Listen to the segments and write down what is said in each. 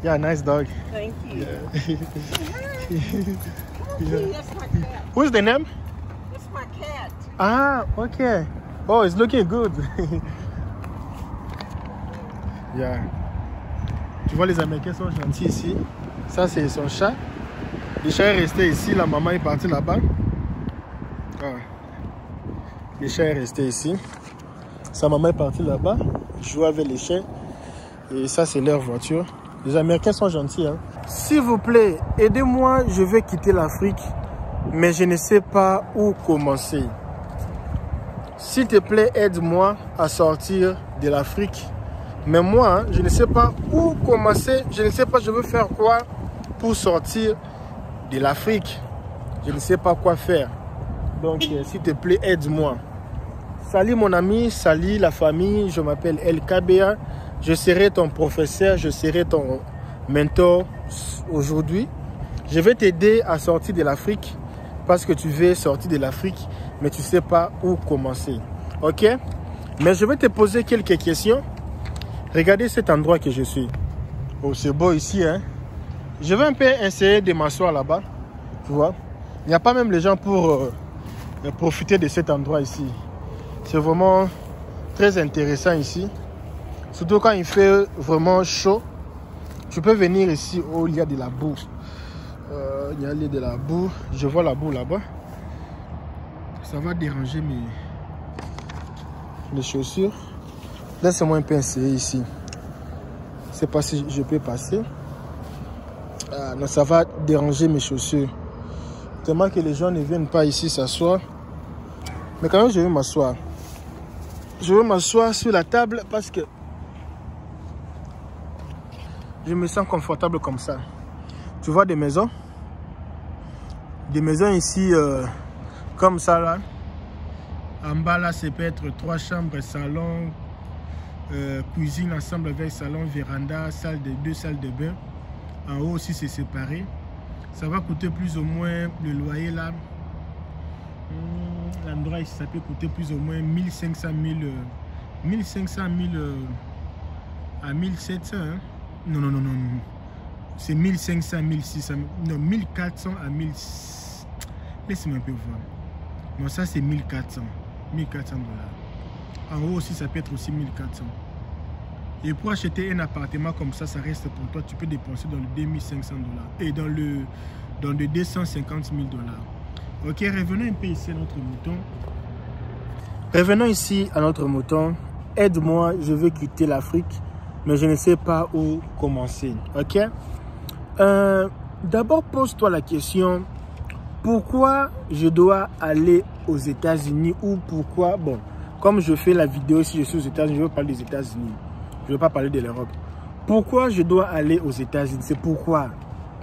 Yeah, nice dog. Thank you. Yeah. Yeah. That's my cat. Who's the name? That's my cat. Ah, okay. Oh, it's looking good. Yeah. Tu vois, les Américains sont gentils ici. Ça, c'est son chat. Le chat est resté ici. La maman est partie là-bas. Ah. Le chat est resté ici. Sa maman est partie là-bas. Jouer avec les chiens. Et ça, c'est leur voiture. Les Américains sont gentils. Hein. S'il vous plaît, aidez-moi. Je vais quitter l'Afrique. Mais je ne sais pas où commencer. S'il te plaît, aide-moi à sortir de l'Afrique. Mais moi, hein, je ne sais pas où commencer. Je ne sais pas je veux faire quoi pour sortir de l'Afrique. Je ne sais pas quoi faire. Donc, s'il te plaît, aide-moi. Salut mon ami, salut la famille. Je m'appelle LKBA. Je serai ton professeur, je serai ton mentor aujourd'hui. Je vais t'aider à sortir de l'Afrique parce que tu veux sortir de l'Afrique, mais tu ne sais pas où commencer. Ok? Mais je vais te poser quelques questions. Regardez cet endroit que je suis. Oh, c'est beau ici, hein? Je vais un peu essayer de m'asseoir là-bas. Tu vois? Il n'y a pas même les gens pour profiter de cet endroit ici. C'est vraiment très intéressant ici. Surtout quand il fait vraiment chaud. Tu peux venir ici où il y a de la boue. Il y a de la boue. Je vois la boue là-bas. Ça va déranger mes chaussures. Laisse-moi un peu essayer ici. Je ne sais pas si je peux passer. Non, ça va déranger mes chaussures. Tellement que les gens ne viennent pas ici s'asseoir. Mais quand même, je vais m'asseoir. Je vais m'asseoir sur la table parce que je me sens confortable comme ça. Tu vois des maisons? Des maisons ici comme ça là. En bas là, ça peut être 3 chambres, salon, cuisine ensemble avec salon, véranda, 2 salles de bain. En haut aussi c'est séparé. Ça va coûter plus ou moins le loyer là. L'endroit ici ça peut coûter plus ou moins 1500 000 à 1700. Hein? Non. C'est 1500, 1600. Non, 1400 à 1000. Laissez-moi un peu voir. Non, ça c'est 1400. 1400 $. En haut aussi ça peut être aussi 1400. Et pour acheter un appartement comme ça, ça reste pour toi, tu peux dépenser dans le 2500 $. Et dans le 250 000 $. Ok, revenons un peu ici à notre mouton. Revenons ici à notre mouton. Aide-moi, je veux quitter l'Afrique, mais je ne sais pas où commencer. Ok? D'abord, pose-toi la question, pourquoi je dois aller aux États-Unis ou pourquoi, bon, comme je fais la vidéo, si je suis aux États-Unis, je veux parler des États-Unis. Je ne veux pas parler de l'Europe. Pourquoi je dois aller aux États-Unis? C'est pourquoi.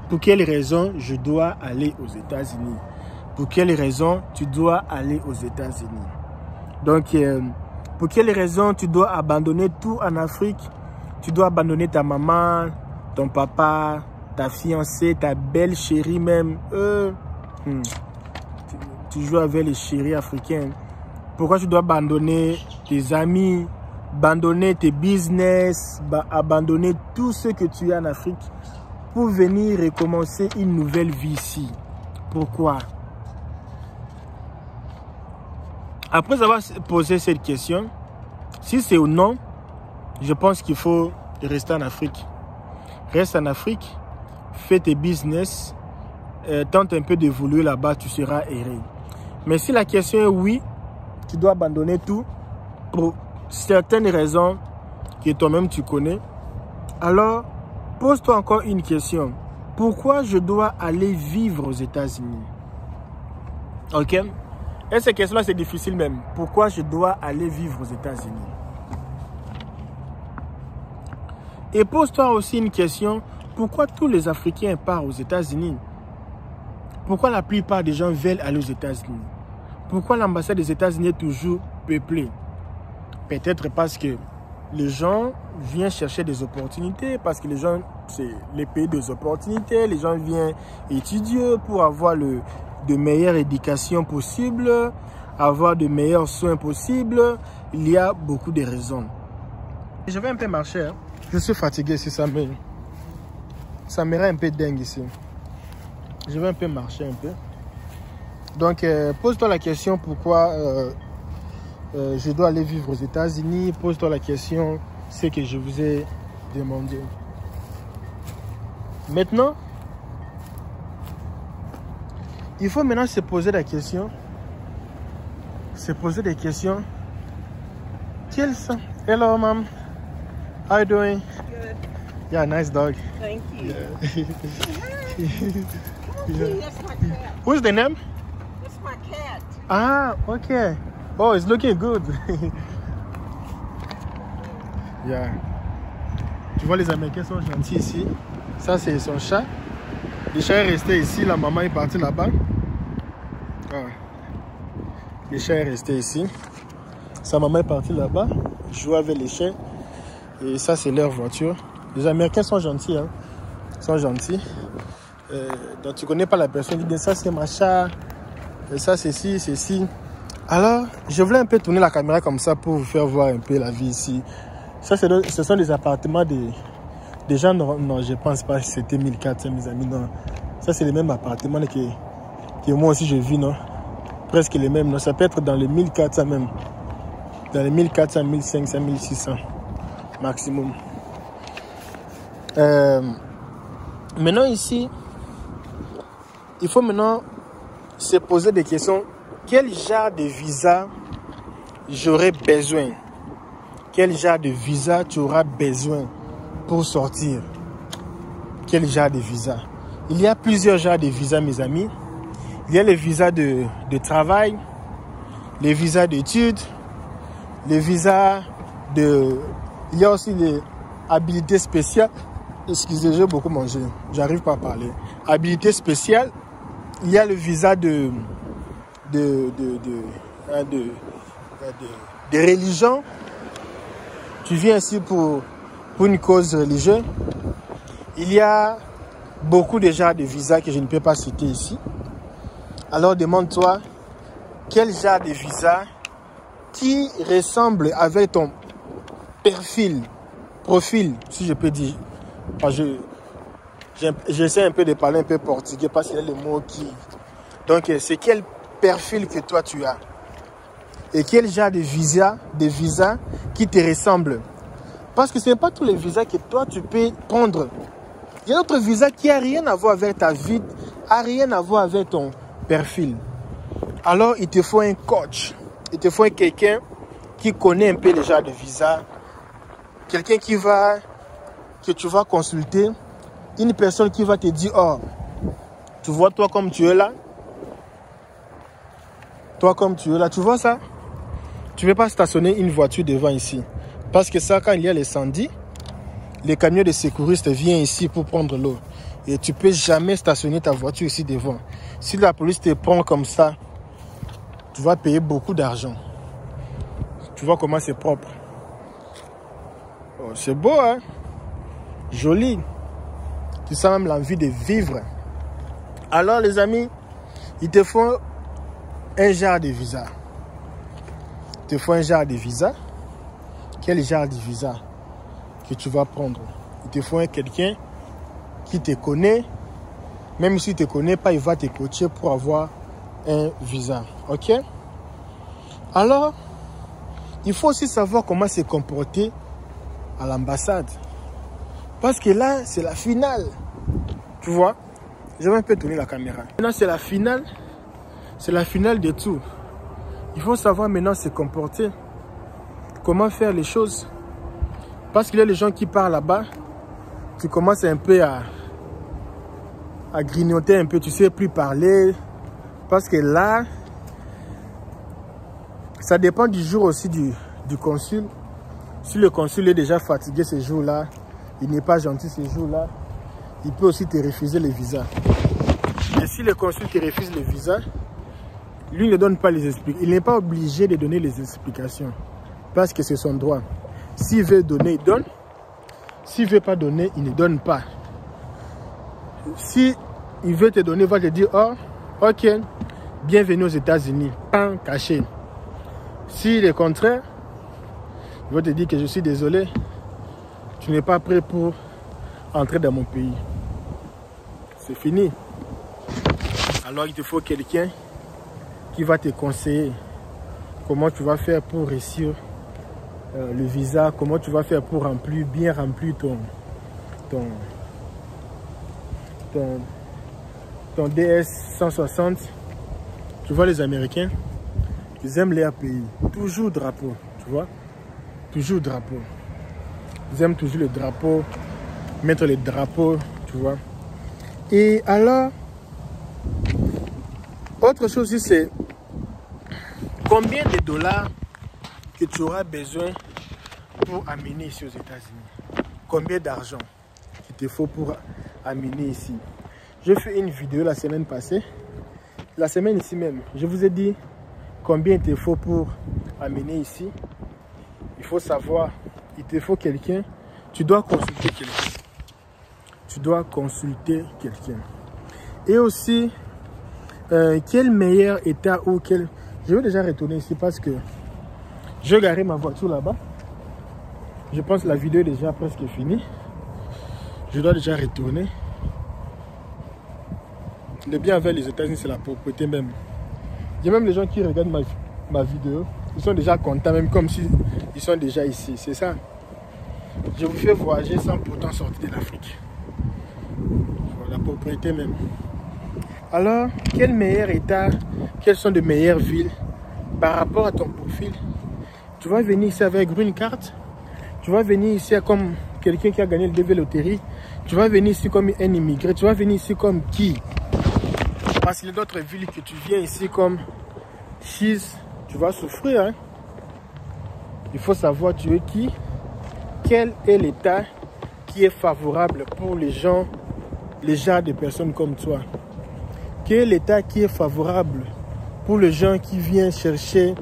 Pour quelle raison je dois aller aux États-Unis? Pour quelle raison tu dois aller aux États-Unis? Donc, pour quelle raison tu dois abandonner tout en Afrique? Tu dois abandonner ta maman, ton papa, ta fiancée, ta belle chérie même. Tu joues avec les chéris africains. Pourquoi tu dois abandonner tes amis, abandonner tes business, abandonner tout ce que tu as en Afrique pour venir recommencer une nouvelle vie ici? Pourquoi? Après avoir posé cette question, si c'est ou non, je pense qu'il faut rester en Afrique. Reste en Afrique, fais tes business, tente un peu d'évoluer là-bas, tu seras erré. Mais si la question est oui, tu dois abandonner tout pour certaines raisons que toi-même tu connais, alors pose-toi encore une question. Pourquoi je dois aller vivre aux États-Unis? Ok? Et cette question-là, c'est difficile même. Pourquoi je dois aller vivre aux États-Unis? Et pose-toi aussi une question. Pourquoi tous les Africains partent aux États-Unis? Pourquoi la plupart des gens veulent aller aux États-Unis? Pourquoi l'ambassade des États-Unis est toujours peuplée? Peut-être parce que les gens viennent chercher des opportunités, parce que les gens, c'est les pays des opportunités. Les gens viennent étudier pour avoir de meilleures éducations possibles, avoir de meilleurs soins possibles. Il y a beaucoup de raisons. Je vais un peu marcher. Hein. Je suis fatigué, c'est ça, mais ça me rend un peu dingue ici. Je vais un peu marcher un peu. Donc, pose-toi la question pourquoi je dois aller vivre aux États-Unis. Pose-toi la question, ce que je vous ai demandé. Maintenant, il faut maintenant se poser la question. Se poser des questions. Quels sont... Hello, mom. How are you doing? Good. Yeah, nice dog. Thank you. Yeah. That's my cat. What's the name? That's my cat. Ah, okay. Oh, it's looking good. Yeah. Tu vois, les Américains sont gentils ici. Ça, c'est son chat. Le chat est resté ici. La maman est partie là-bas. Ah. Le chat est resté ici. Sa maman est partie là-bas. Jouer avec les chiens. Et ça, c'est leur voiture. Les Américains sont gentils. Hein. Ils sont gentils. Donc, tu connais pas la personne qui dit ça, c'est ma chat. Et ça, c'est ci, c'est ci. Alors, je voulais un peu tourner la caméra comme ça pour vous faire voir un peu la vie ici. Ça, ce sont des appartements des gens, non, je pense pas que c'était 1400, mes amis, non. Ça, c'est les mêmes appartements que moi aussi je vis, non. Presque les mêmes, non. Ça peut être dans les 1400 même. Dans les 1400, 1500, 1600 maximum. Maintenant ici, il faut maintenant se poser des questions. Quel genre de visa j'aurais besoin? Quel genre de visa tu auras besoin pour sortir? Quel genre de visa? Il y a plusieurs genres de visas, mes amis. Il y a les visas de travail, les visas d'études, les visas de... Il y a aussi les habilités spéciales. Excusez, j'ai beaucoup mangé. J'arrive pas à parler. Habilité spéciale. Il y a le visa de religion. Tu viens ici pour une cause religieuse. Il y a beaucoup de genres de visas que je ne peux pas citer ici. Alors demande-toi quel genre de visa qui ressemble avec ton profil, si je peux dire. J'essaie un peu de parler un peu portugais parce qu'il y a les mots qui... Donc c'est quel profil que toi tu as et quel genre de visa qui te ressemble. Parce que ce n'est pas tous les visas que toi tu peux prendre. Il y a d'autres visas qui n'ont rien à voir avec ta vie, rien à voir avec ton profil. Alors il te faut un coach, il te faut quelqu'un qui connaît un peu les genres de visa, quelqu'un que tu vas consulter, une personne qui va te dire, oh, tu vois toi comme tu es là, tu vois ça? Tu ne veux pas stationner une voiture devant ici. Parce que ça, quand il y a l'incendie, les camions de secouristes viennent ici pour prendre l'eau. Et tu ne peux jamais stationner ta voiture ici devant. Si la police te prend comme ça, tu vas payer beaucoup d'argent. Tu vois comment c'est propre. Oh, c'est beau, hein? Joli. Tu sens même l'envie de vivre. Alors, les amis, il te faut un genre de visa. Il te faut un genre de visa. Quel genre de visa que tu vas prendre? Il te faut quelqu'un qui te connaît. Même s'il ne te connaît pas, il va te coacher pour avoir un visa. Ok? Alors, il faut aussi savoir comment se comporter à l'ambassade. Parce que là, c'est la finale. Tu vois? Je vais un peu tourner la caméra. Maintenant, c'est la finale. C'est la finale de tout. Il faut savoir maintenant se comporter. Comment faire les choses. Parce qu'il y a les gens qui partent là-bas. Tu commences un peu à grignoter un peu. Tu ne sais plus parler. Parce que là, ça dépend du jour aussi du consul. Si le consul est déjà fatigué ce jour-là, il n'est pas gentil ce jour-là, il peut aussi te refuser le visa. Et si le consul te refuse le visa, lui ne donne pas les explications. Il n'est pas obligé de donner les explications. Parce que c'est son droit. S'il veut donner, il donne. S'il ne veut pas donner, il ne donne pas. Si il veut te donner, il va te dire, oh, ok, bienvenue aux États-Unis, pas caché. Si le contraire, il va te dire que je suis désolé, tu n'es pas prêt pour entrer dans mon pays. c'est fini. Alors il te faut quelqu'un qui va te conseiller comment tu vas faire pour réussir le visa, comment tu vas faire pour bien remplir ton DS 160. Tu vois, les Américains, ils aiment leur pays. Toujours drapeau, tu vois. Toujours drapeau. Ils aiment toujours le drapeau, mettre les drapeaux, tu vois. Et alors, autre chose aussi, c'est combien de dollars que tu auras besoin pour amener ici aux États-Unis. Combien d'argent il te faut pour amener ici. J'ai fait une vidéo la semaine passée. La semaine ici même, je vous ai dit combien il te faut pour amener ici. Il faut savoir, il te faut quelqu'un. Tu dois consulter quelqu'un. Tu dois consulter quelqu'un. Et aussi, quel meilleur état ou quel... Je vais déjà retourner ici parce que je vais garer ma voiture là-bas. Je pense que la vidéo est déjà presque finie. Je dois déjà retourner. Le bien avec les États-Unis, c'est la propreté même. Il y a même les gens qui regardent ma vidéo. Ils sont déjà contents, même comme s'ils sont déjà ici. C'est ça. Je vous fais voyager sans pourtant sortir de l'Afrique. La propriété même. Alors, quel meilleur état, quelles sont les meilleures villes par rapport à ton profil? Tu vas venir ici avec une carte. Tu vas venir ici comme quelqu'un qui a gagné le DV Loterie. Tu vas venir ici comme un immigré. Tu vas venir ici comme qui? Parce qu'il y a d'autres villes que tu viens ici comme Cheese. Tu vas souffrir. Hein? Il faut savoir tu es qui. Quel est l'état qui est favorable pour les gens de personnes comme toi? Quel est l'état qui est favorable pour les gens qui viennent chercher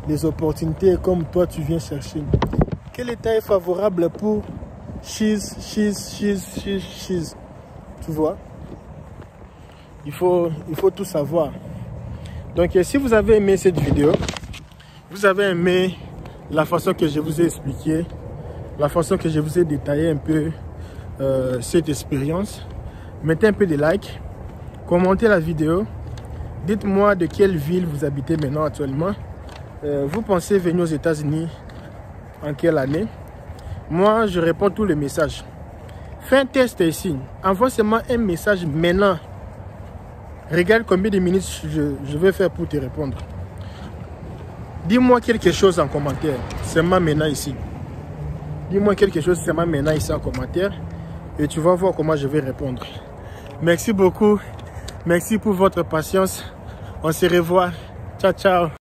des opportunités comme toi tu viens chercher? Quel état est favorable pour Cheese? Tu vois? Il faut tout savoir. Donc si vous avez aimé cette vidéo, vous avez aimé la façon que je vous ai expliqué, la façon que je vous ai détaillé un peu cette expérience, mettez un peu de like, commentez la vidéo, dites-moi de quelle ville vous habitez maintenant actuellement. Vous pensez venir aux États-Unis en quelle année? Moi, je réponds tous les messages. Fais un test ici, envoie seulement un message maintenant. Regarde combien de minutes je vais faire pour te répondre. Dis-moi quelque chose en commentaire, seulement maintenant ici. Dis-moi quelque chose seulement maintenant ici en commentaire. Et tu vas voir comment je vais répondre. Merci beaucoup. Merci pour votre patience. On se revoit. Ciao, ciao.